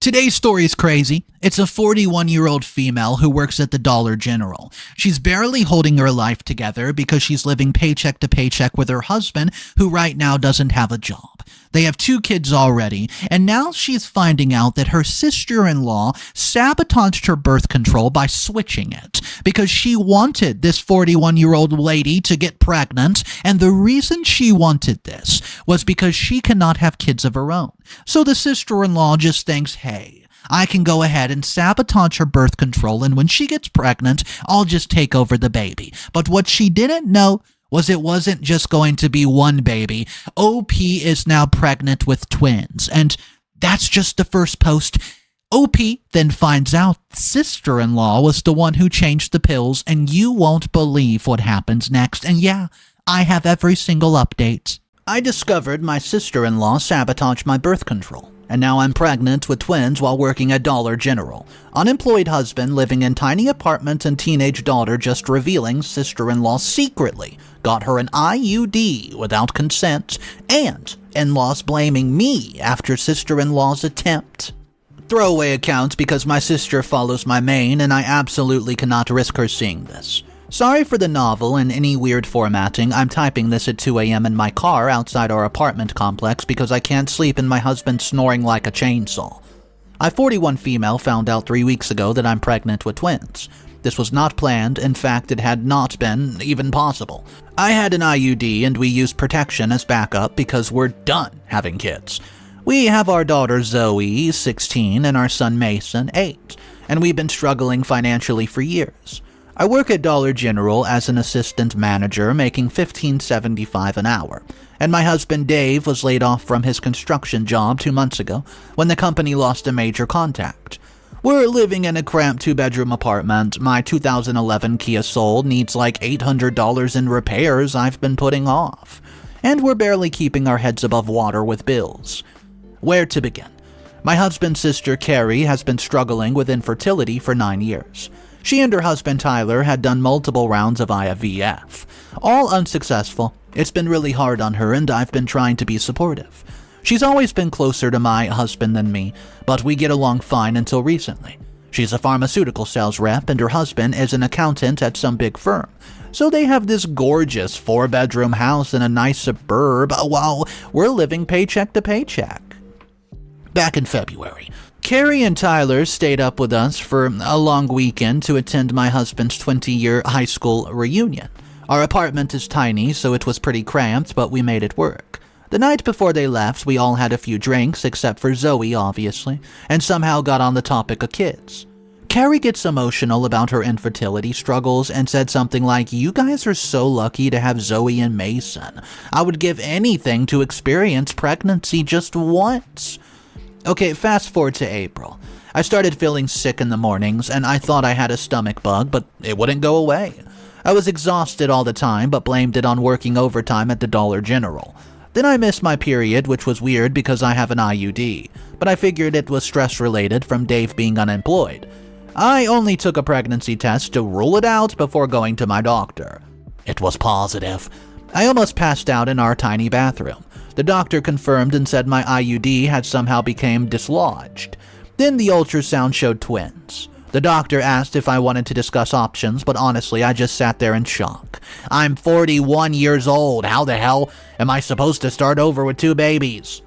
Today's story is crazy. It's a 41-year-old female who works at the Dollar General. She's barely holding her life together because she's living paycheck to paycheck with her husband, who right now doesn't have a job. They have 2 kids already, and now she's finding out that her sister-in-law sabotaged her birth control by switching it because she wanted this 41-year-old lady to get pregnant, and the reason she wanted this was because she cannot have kids of her own. So the sister-in-law just thinks, hey, I can go ahead and sabotage her birth control, and when she gets pregnant, I'll just take over the baby. But what she didn't know was it wasn't just going to be one baby. OP is now pregnant with twins, and that's just the first post. OP then finds out sister-in-law was the one who changed the pills, and you won't believe what happens next. And yeah, I have every single update. I discovered my sister-in-law sabotaged my birth control, and now I'm pregnant with twins while working at Dollar General. Unemployed husband living in tiny apartment and teenage daughter just revealing sister-in-law secretly got her an IUD without consent, and in-laws blaming me after sister-in-law's attempt. Throwaway account because my sister follows my main and I absolutely cannot risk her seeing this. Sorry for the novel and any weird formatting. I'm typing this at 2 a.m. in my car outside our apartment complex because I can't sleep and my husband's snoring like a chainsaw. A 41 female found out 3 weeks ago that I'm pregnant with twins. This was not planned. In fact, it had not been even possible. I had an IUD and we used protection as backup because we're done having kids. We have our daughter Zoe, 16, and our son Mason, 8, and we've been struggling financially for years. I work at Dollar General as an assistant manager, making $15.75 an hour, and my husband Dave was laid off from his construction job 2 months ago when the company lost a major contact. We're living in a cramped 2-bedroom apartment. My 2011 Kia Soul needs like $800 in repairs I've been putting off, and we're barely keeping our heads above water with bills. Where to begin? My husband's sister Carrie has been struggling with infertility for 9 years. She and her husband Tyler had done multiple rounds of IVF, all unsuccessful. It's been really hard on her and I've been trying to be supportive. She's always been closer to my husband than me, but we get along fine until recently. She's a pharmaceutical sales rep and her husband is an accountant at some big firm. So they have this gorgeous 4-bedroom house in a nice suburb while we're living paycheck to paycheck. Back in February, Carrie and Tyler stayed up with us for a long weekend to attend my husband's 20-year high school reunion. Our apartment is tiny, so it was pretty cramped, but we made it work. The night before they left, we all had a few drinks, except for Zoe, obviously, and somehow got on the topic of kids. Carrie gets emotional about her infertility struggles and said something like, "You guys are so lucky to have Zoe and Mason. I would give anything to experience pregnancy just once." Okay, fast forward to April. I started feeling sick in the mornings, and I thought I had a stomach bug, but it wouldn't go away. I was exhausted all the time, but blamed it on working overtime at the Dollar General. Then I missed my period, which was weird because I have an IUD, but I figured it was stress-related from Dave being unemployed. I only took a pregnancy test to rule it out before going to my doctor. It was positive. I almost passed out in our tiny bathroom. The doctor confirmed and said my IUD had somehow become dislodged. Then the ultrasound showed twins. The doctor asked if I wanted to discuss options, but honestly, I just sat there in shock. I'm 41 years old. How the hell am I supposed to start over with 2 babies?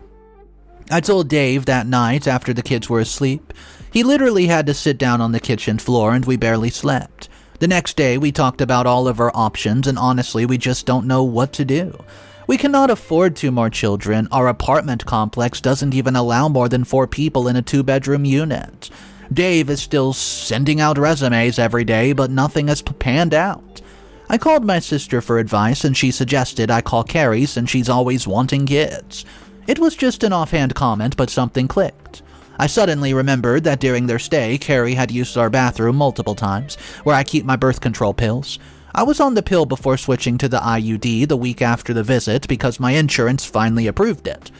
I told Dave that night after the kids were asleep. He literally had to sit down on the kitchen floor and we barely slept. The next day, we talked about all of our options and honestly, we just don't know what to do. We cannot afford 2 more children. Our apartment complex doesn't even allow more than 4 people in a 2-bedroom unit. Dave is still sending out resumes every day, but nothing has panned out. I called my sister for advice and she suggested I call Carrie since she's always wanting kids. It was just an offhand comment, but something clicked. I suddenly remembered that during their stay, Carrie had used our bathroom multiple times, where I keep my birth control pills. I was on the pill before switching to the IUD the week after the visit because my insurance finally approved it.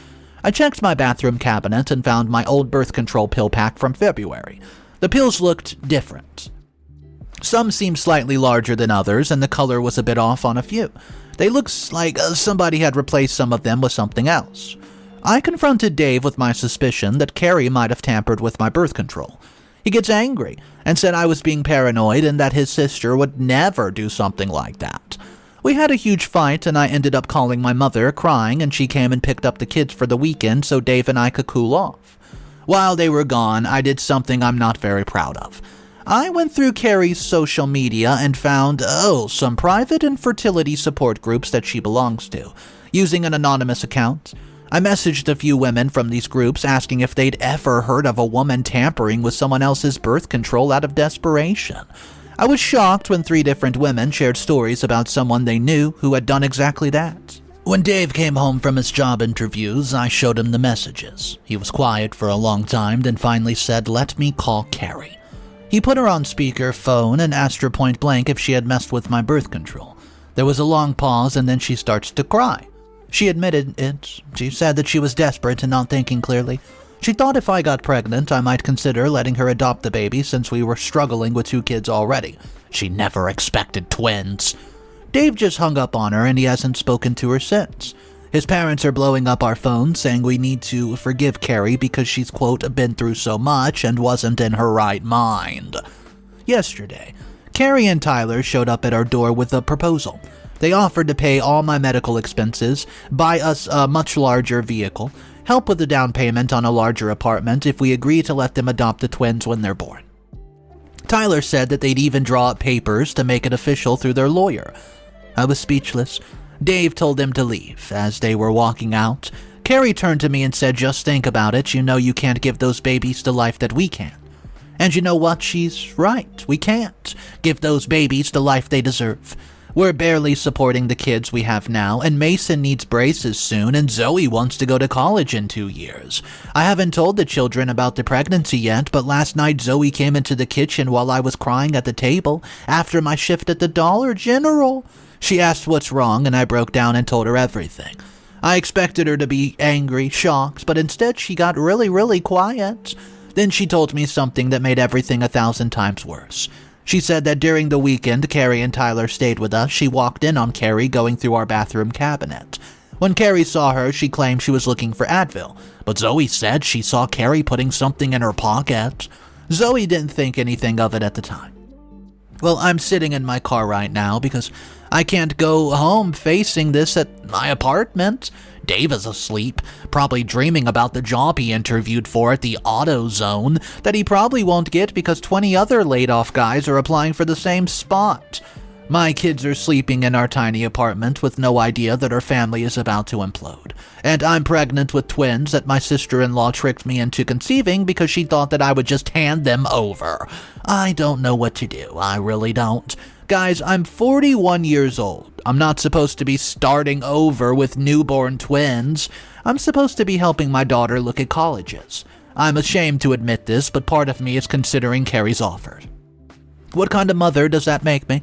I checked my bathroom cabinet and found my old birth control pill pack from February. The pills looked different. Some seemed slightly larger than others, and the color was a bit off on a few. They looked like somebody had replaced some of them with something else. I confronted Dave with my suspicion that Carrie might have tampered with my birth control. He gets angry and said I was being paranoid and that his sister would never do something like that. We had a huge fight and I ended up calling my mother, crying, and she came and picked up the kids for the weekend so Dave and I could cool off. While they were gone, I did something I'm not very proud of. I went through Carrie's social media and found, some private infertility support groups that she belongs to, using an anonymous account. I messaged a few women from these groups asking if they'd ever heard of a woman tampering with someone else's birth control out of desperation. I was shocked when 3 different women shared stories about someone they knew who had done exactly that. When Dave came home from his job interviews, I showed him the messages. He was quiet for a long time, then finally said, "Let me call Carrie." He put her on speaker phone and asked her point blank if she had messed with my birth control. There was a long pause and then she starts to cry. She admitted it. She said that she was desperate and not thinking clearly. She thought if I got pregnant, I might consider letting her adopt the baby since we were struggling with 2 kids already. She never expected twins. Dave just hung up on her and he hasn't spoken to her since. His parents are blowing up our phones saying we need to forgive Carrie because she's, quote, been through so much and wasn't in her right mind. Yesterday, Carrie and Tyler showed up at our door with a proposal. They offered to pay all my medical expenses, buy us a much larger vehicle, help with the down payment on a larger apartment if we agree to let them adopt the twins when they're born. Tyler said that they'd even draw up papers to make it official through their lawyer. I was speechless. Dave told them to leave. As they were walking out, Carrie turned to me and said, "Just think about it. You know you can't give those babies the life that we can." And you know what? She's right. We can't give those babies the life they deserve. We're barely supporting the kids we have now, and Mason needs braces soon, and Zoe wants to go to college in 2 years. I haven't told the children about the pregnancy yet, but last night Zoe came into the kitchen while I was crying at the table after my shift at the Dollar General. She asked what's wrong, and I broke down and told her everything. I expected her to be angry, shocked, but instead she got really quiet. Then she told me something that made everything 1,000 times worse. She said that during the weekend Carrie and Tyler stayed with us, she walked in on Carrie going through our bathroom cabinet. When Carrie saw her, she claimed she was looking for Advil, but Zoe said she saw Carrie putting something in her pocket. Zoe didn't think anything of it at the time. Well, I'm sitting in my car right now because I can't go home facing this at my apartment. Dave is asleep, probably dreaming about the job he interviewed for at the Auto Zone that he probably won't get because 20 other laid-off guys are applying for the same spot. My kids are sleeping in our tiny apartment with no idea that our family is about to implode. And I'm pregnant with twins that my sister-in-law tricked me into conceiving because she thought that I would just hand them over. I don't know what to do. I really don't. Guys, I'm 41 years old. I'm not supposed to be starting over with newborn twins. I'm supposed to be helping my daughter look at colleges. I'm ashamed to admit this, but part of me is considering Carrie's offer. What kind of mother does that make me?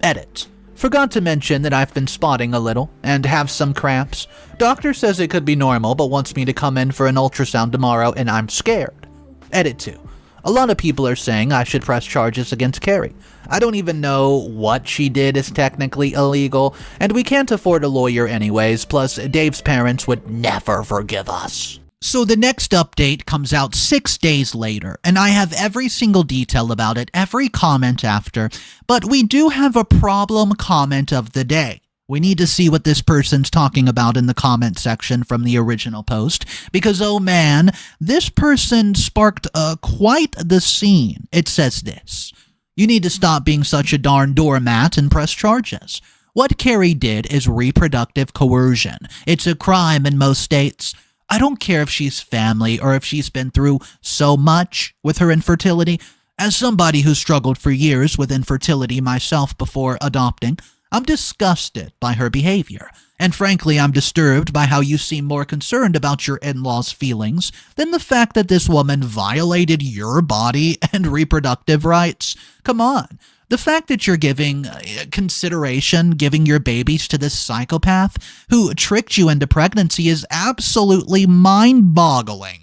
Edit. Forgot to mention that I've been spotting a little and have some cramps. Doctor says it could be normal, but wants me to come in for an ultrasound tomorrow, and I'm scared. Edit 2. A lot of people are saying I should press charges against Carrie. I don't even know what she did is technically illegal, and we can't afford a lawyer anyways, plus Dave's parents would never forgive us. So the next update comes out 6 days later, and I have every single detail about it, every comment after, but we do have a problem comment of the day. We need to see what this person's talking about in the comment section from the original post, because oh man, this person sparked quite the scene. It says this: "You need to stop being such a darn doormat and press charges. What Carrie did is reproductive coercion. It's a crime in most states. I don't care if she's family or if she's been through so much with her infertility. As somebody who struggled for years with infertility myself before adopting, I'm disgusted by her behavior, and frankly, I'm disturbed by how you seem more concerned about your in-laws' feelings than the fact that this woman violated your body and reproductive rights. Come on. The fact that you're giving consideration, giving your babies to this psychopath who tricked you into pregnancy is absolutely mind-boggling.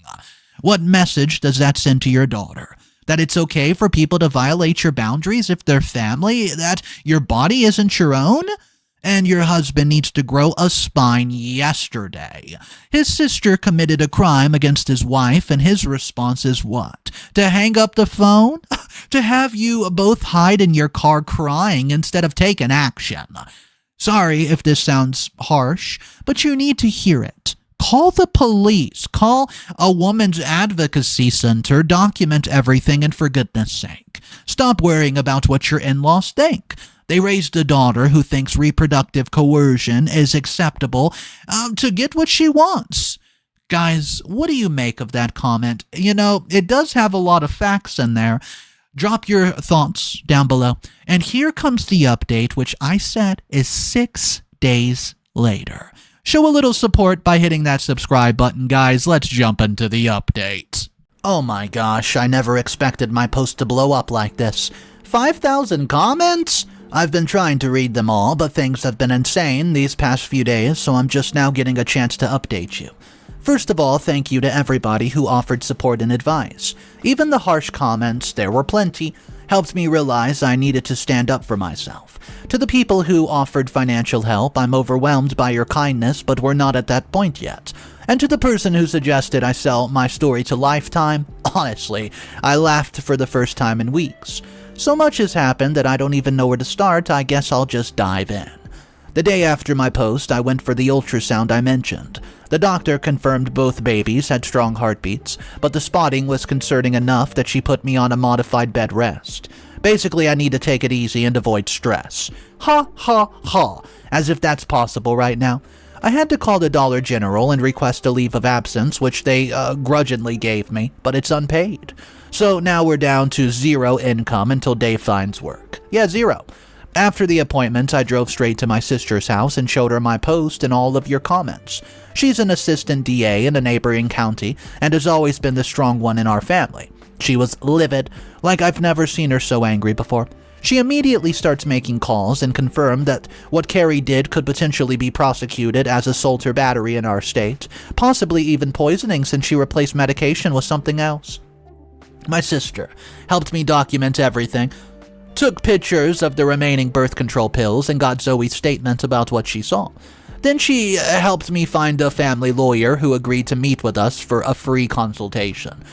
What message does that send to your daughter? That it's okay for people to violate your boundaries if they're family? That your body isn't your own? and your husband needs to grow a spine yesterday. His sister committed a crime against his wife, and his response is what? To hang up the phone? To have you both hide in your car crying instead of taking action. Sorry if this sounds harsh, but you need to hear it. Call the police. Call a woman's advocacy center. Document everything, and for goodness sake, stop worrying about what your in-laws think. They raised a daughter who thinks reproductive coercion is acceptable to get what she wants. Guys, what do you make of that comment? You know, it does have a lot of facts in there. Drop your thoughts down below. And here comes the update, which I said is 6 days later. Show a little support by hitting that subscribe button, guys. Let's jump into the update. Oh my gosh, I never expected my post to blow up like this. 5,000 comments? I've been trying to read them all, but things have been insane these past few days, so I'm just now getting a chance to update you. First of all, thank you to everybody who offered support and advice. Even the harsh comments, there were plenty, helped me realize I needed to stand up for myself. To the people who offered financial help, I'm overwhelmed by your kindness, but we're not at that point yet. And to the person who suggested I sell my story to Lifetime, honestly, I laughed for the first time in weeks. So much has happened that I don't even know where to start. I guess I'll just dive in. The day after my post, I went for the ultrasound I mentioned. The doctor confirmed both babies had strong heartbeats, but the spotting was concerning enough that she put me on a modified bed rest. Basically, I need to take it easy and avoid stress. Ha ha ha, as if that's possible right now. I had to call the Dollar General and request a leave of absence, which they grudgingly gave me, but it's unpaid. So now we're down to 0 income until Dave finds work. Yeah, 0. After the appointment, I drove straight to my sister's house and showed her my post and all of your comments. She's an assistant DA in a neighboring county and has always been the strong one in our family. She was livid, like I've never seen her so angry before. She immediately starts making calls and confirmed that what Carrie did could potentially be prosecuted as assault or battery in our state, possibly even poisoning since she replaced medication with something else. My sister helped me document everything, took pictures of the remaining birth control pills, and got Zoe's statement about what she saw. Then she helped me find a family lawyer who agreed to meet with us for a free consultation.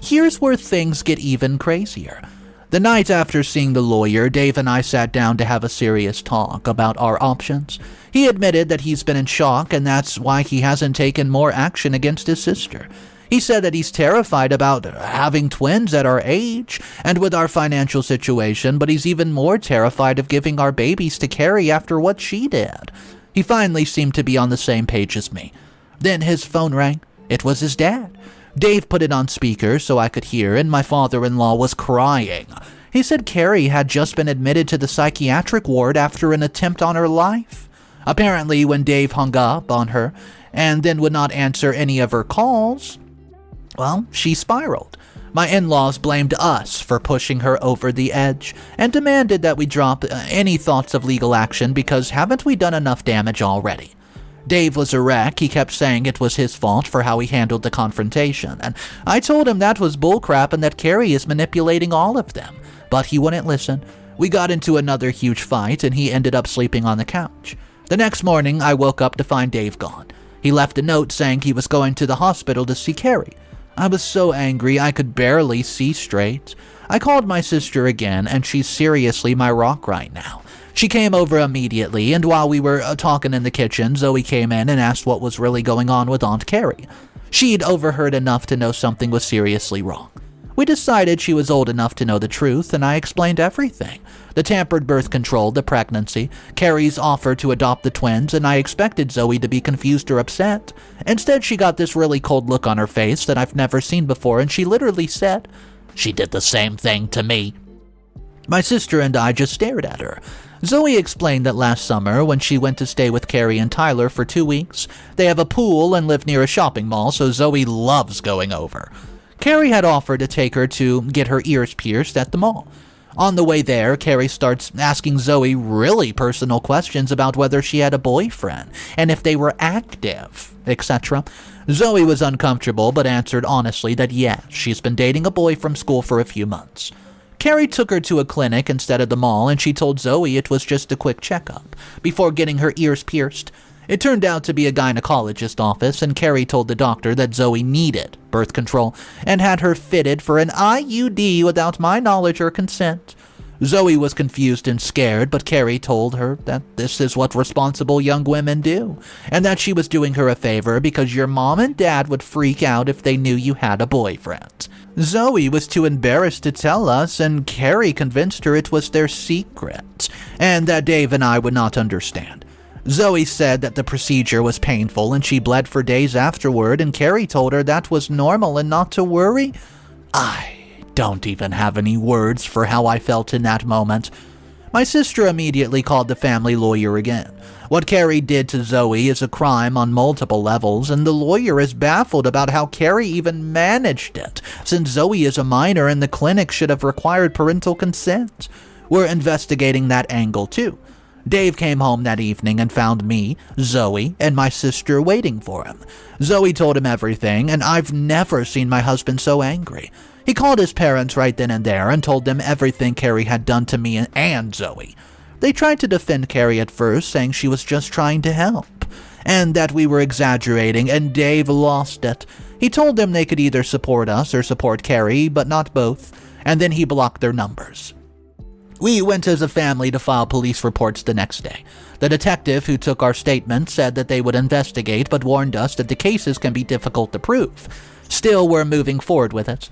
Here's where things get even crazier. The night after seeing the lawyer, Dave and I sat down to have a serious talk about our options. He admitted that he's been in shock, and that's why he hasn't taken more action against his sister. He said that he's terrified about having twins at our age and with our financial situation, but he's even more terrified of giving our babies to Carrie after what she did. He finally seemed to be on the same page as me. Then his phone rang. It was his dad. Dave put it on speaker so I could hear, and my father-in-law was crying. He said Carrie had just been admitted to the psychiatric ward after an attempt on her life. Apparently, when Dave hung up on her and then would not answer any of her calls, well, she spiraled. My in-laws blamed us for pushing her over the edge and demanded that we drop any thoughts of legal action because haven't we done enough damage already? Dave was a wreck. He kept saying it was his fault for how he handled the confrontation, and I told him that was bullcrap and that Carrie is manipulating all of them. But he wouldn't listen. We got into another huge fight, and he ended up sleeping on the couch. The next morning, I woke up to find Dave gone. He left a note saying he was going to the hospital to see Carrie. I was so angry I could barely see straight. I called my sister again, and she's seriously my rock right now. She came over immediately, and while we were talking in the kitchen, Zoe came in and asked what was really going on with Aunt Carrie. She'd overheard enough to know something was seriously wrong. We decided she was old enough to know the truth, and I explained everything. The tampered birth control, the pregnancy, Carrie's offer to adopt the twins, and I expected Zoe to be confused or upset. Instead, she got this really cold look on her face that I've never seen before, and she literally said, "She did the same thing to me." My sister and I just stared at her. Zoe explained that last summer, when she went to stay with Carrie and Tyler for 2 weeks, they have a pool and live near a shopping mall, so Zoe loves going over. Carrie had offered to take her to get her ears pierced at the mall. On the way there, Carrie starts asking Zoe really personal questions about whether she had a boyfriend and if they were active, etc. Zoe was uncomfortable but answered honestly that yes, she's been dating a boy from school for a few months. Carrie took her to a clinic instead of the mall, and she told Zoe it was just a quick checkup before getting her ears pierced. It turned out to be a gynecologist office, and Carrie told the doctor that Zoe needed birth control and had her fitted for an IUD without my knowledge or consent. Zoe was confused and scared, but Carrie told her that this is what responsible young women do, and that she was doing her a favor because your mom and dad would freak out if they knew you had a boyfriend. Zoe was too embarrassed to tell us, and Carrie convinced her it was their secret, and that Dave and I would not understand. Zoe said that the procedure was painful and she bled for days afterward, and Carrie told her that was normal and not to worry. I don't even have any words for how I felt in that moment. My sister immediately called the family lawyer again. What Carrie did to Zoe is a crime on multiple levels, and the lawyer is baffled about how Carrie even managed it, since Zoe is a minor and the clinic should have required parental consent. We're investigating that angle too. Dave came home that evening and found me, Zoe, and my sister waiting for him. Zoe told him everything, and I've never seen my husband so angry. He called his parents right then and there and told them everything Carrie had done to me and Zoe. They tried to defend Carrie at first, saying she was just trying to help, and that we were exaggerating, and Dave lost it. He told them they could either support us or support Carrie, but not both, and then he blocked their numbers. We went as a family to file police reports the next day. The detective who took our statement said that they would investigate, but warned us that the cases can be difficult to prove. Still, we're moving forward with it.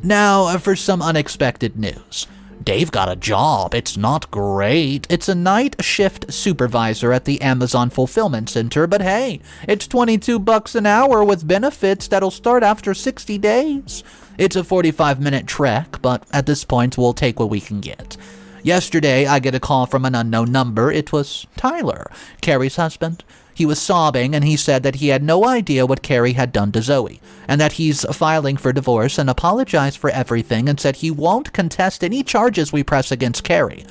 Now, for some unexpected news. Dave got a job. It's not great. It's a night shift supervisor at the Amazon fulfillment center, but hey, it's $22 an hour with benefits that'll start after 60 days. It's a 45-minute trek, but at this point, we'll take what we can get. Yesterday, I get a call from an unknown number. It was Tyler, Carrie's husband. He was sobbing, and he said that he had no idea what Carrie had done to Zoe, and that he's filing for divorce and apologized for everything and said he won't contest any charges we press against Carrie.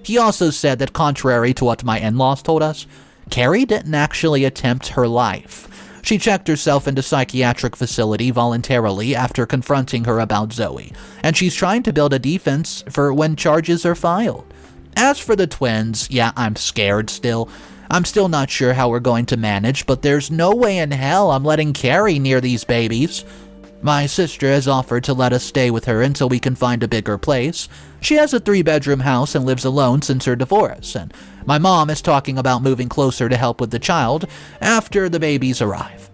He also said that contrary to what my in-laws told us, Carrie didn't actually attempt her life. She checked herself into psychiatric facility voluntarily after confronting her about Zoe, and she's trying to build a defense for when charges are filed. As for the twins, yeah, I'm scared still. I'm still not sure how we're going to manage, but there's no way in hell I'm letting Carrie near these babies. My sister has offered to let us stay with her until we can find a bigger place. She has a 3-bedroom house and lives alone since her divorce, and my mom is talking about moving closer to help with the child after the babies arrive.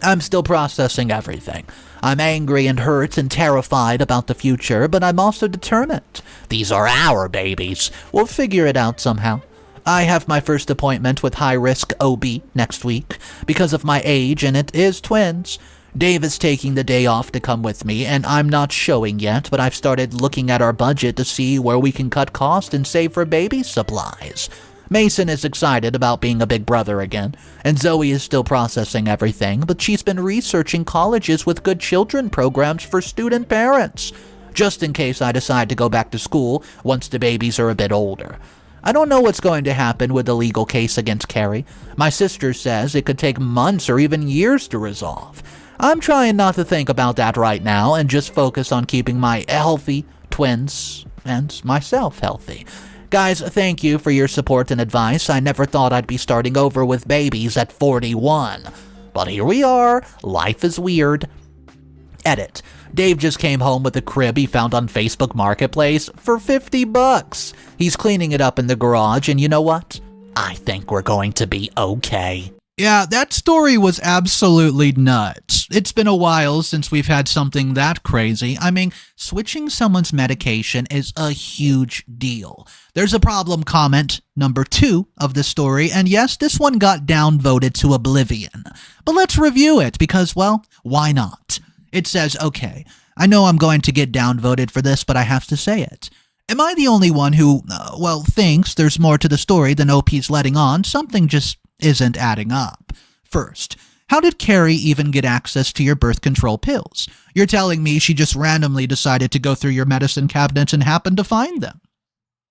I'm still processing everything. I'm angry and hurt and terrified about the future, but I'm also determined. These are our babies. We'll figure it out somehow. I have my first appointment with high-risk OB next week because of my age, and it is twins. Dave is taking the day off to come with me, and I'm not showing yet, but I've started looking at our budget to see where we can cut costs and save for baby supplies. Mason is excited about being a big brother again, and Zoe is still processing everything, but she's been researching colleges with good children programs for student parents, just in case I decide to go back to school once the babies are a bit older. I don't know what's going to happen with the legal case against Carrie. My sister says it could take months or even years to resolve. I'm trying not to think about that right now and just focus on keeping my healthy twins and myself healthy. Guys, thank you for your support and advice. I never thought I'd be starting over with babies at 41. But here we are. Life is weird. Edit. Dave just came home with a crib he found on Facebook Marketplace for $50. He's cleaning it up in the garage, and you know what? I think we're going to be okay. Yeah, that story was absolutely nuts. It's been a while since we've had something that crazy. I mean, switching someone's medication is a huge deal. There's a problem comment, number 2 of the story, and yes, this one got downvoted to oblivion. But let's review it because, well, why not? It says, okay, I know I'm going to get downvoted for this, but I have to say it. Am I the only one who, thinks there's more to the story than OP's letting on? Something just isn't adding up. First, how did Carrie even get access to your birth control pills? You're telling me she just randomly decided to go through your medicine cabinet and happened to find them.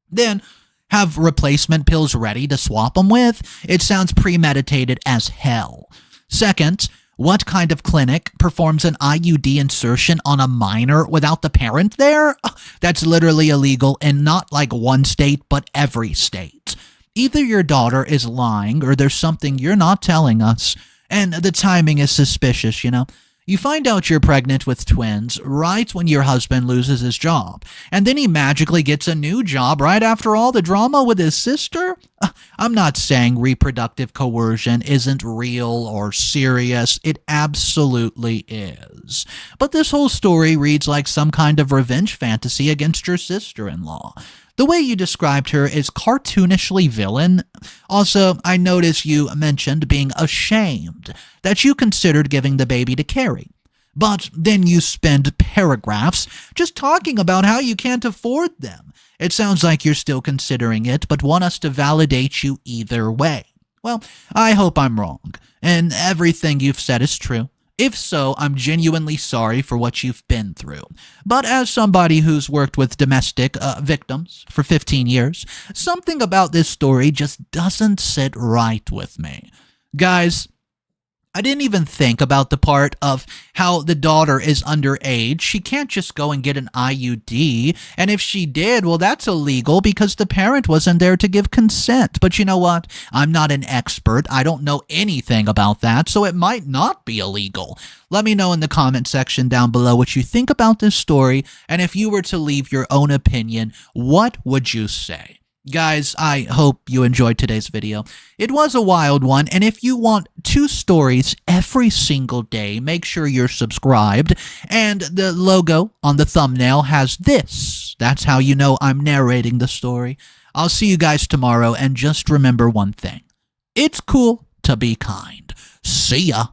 Then, have replacement pills ready to swap them with? It sounds premeditated as hell. Second, What kind of clinic performs an IUD insertion on a minor without the parent there? That's literally illegal in not like one state, but every state. Either your daughter is lying or there's something you're not telling us. And the timing is suspicious, you know? You find out you're pregnant with twins right when your husband loses his job, and then he magically gets a new job right after all the drama with his sister? I'm not saying reproductive coercion isn't real or serious. It absolutely is. But this whole story reads like some kind of revenge fantasy against your sister-in-law. The way you described her is cartoonishly villain. Also, I notice you mentioned being ashamed that you considered giving the baby to Carrie. But then you spend paragraphs just talking about how you can't afford them. It sounds like you're still considering it, but want us to validate you either way. Well, I hope I'm wrong, and everything you've said is true. If so, I'm genuinely sorry for what you've been through. But as somebody who's worked with domestic victims for 15 years, something about this story just doesn't sit right with me. Guys, I didn't even think about the part of how the daughter is underage. She can't just go and get an IUD. And if she did, well, that's illegal because the parent wasn't there to give consent. But you know what? I'm not an expert. I don't know anything about that, so it might not be illegal. Let me know in the comment section down below what you think about this story. And if you were to leave your own opinion, what would you say? Guys, I hope you enjoyed today's video. It was a wild one, and if you want 2 stories every single day, make sure you're subscribed. And the logo on the thumbnail has this. That's how you know I'm narrating the story. I'll see you guys tomorrow, and just remember one thing. It's cool to be kind. See ya.